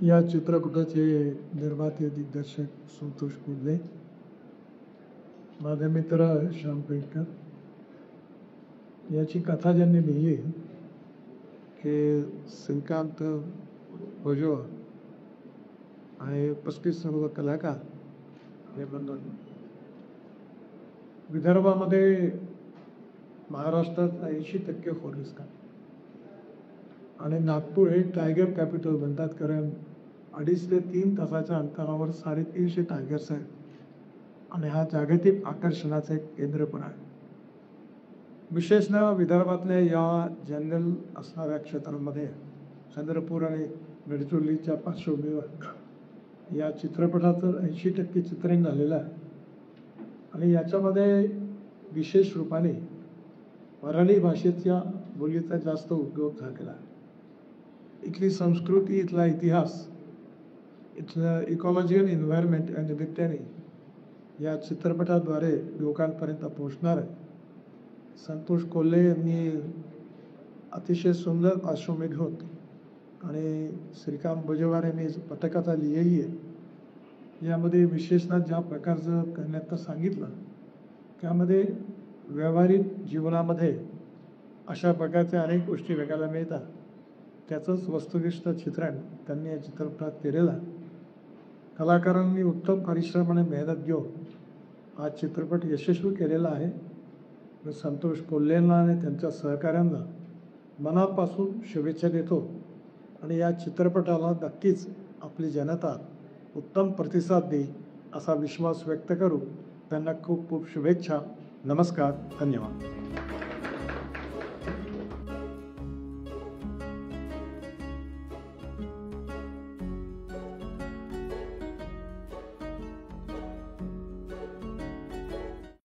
या चित्रपटाचे निर्माते दिग्दर्शक संतोष कोल्हे, माझे मित्र श्याम पेडकर. याची कथा ज्यांनी लिहिली की श्रीकांत भोजवा आणि 35 सर्व कलाकार हे म्हणून विदर्भामध्ये महाराष्ट्रात 80% फॉरेस्ट आहे आणि नागपूर हे टायगर कॅपिटल म्हणतात, कारण 2.5 ते 3 तासाच्या अंतरावर 350 टायगर्स आहेत आणि हा जागतिक आकर्षणाचं एक केंद्र पण आहे. विशेषतः विदर्भातल्या या जंगल असणाऱ्या क्षेत्रांमध्ये चंद्रपूर आणि गडचिरोलीच्या पार्श्वभूमीवर या चित्रपटाचं 80% चित्रण झालेलं आहे आणि याच्यामध्ये विशेष रूपाने वऱ्हाडी भाषेच्या बोलीचा जास्त उपयोग झालेला आहे. इथली संस्कृती, इथला इतिहास, इथलं इकॉलॉजिकल एन्व्हायरमेंट या निमित्ताने या चित्रपटाद्वारे लोकांपर्यंत पोहोचणार आहे. संतोष कोल्हे यांनी अतिशय सुंदर पार्श्वभूमी घेऊन आणि श्रीकांत भोजवार यांनी पटकथा लिहिली आहे. यामध्ये विशेषतः ज्या प्रकारचं करण्यात सांगितलं त्यामध्ये व्यावहारिक जीवनामध्ये अशा प्रकारच्या अनेक गोष्टी बघायला मिळतात. त्याचंच वस्तुनिष्ठ चित्रण त्यांनी या चित्रपटात केलेलं आहे. कलाकारांनी उत्तम परिश्रम आणि मेहनत घेऊन हा चित्रपट यशस्वी केलेला आहे. मी संतोष कोल्हेंना आणि त्यांच्या सहकाऱ्यांना मनापासून शुभेच्छा देतो आणि या चित्रपटाला नक्कीच आपली जनता उत्तम प्रतिसाद देईल असा विश्वास व्यक्त करू त्यांना खूप खूप शुभेच्छा. नमस्कार, धन्यवाद.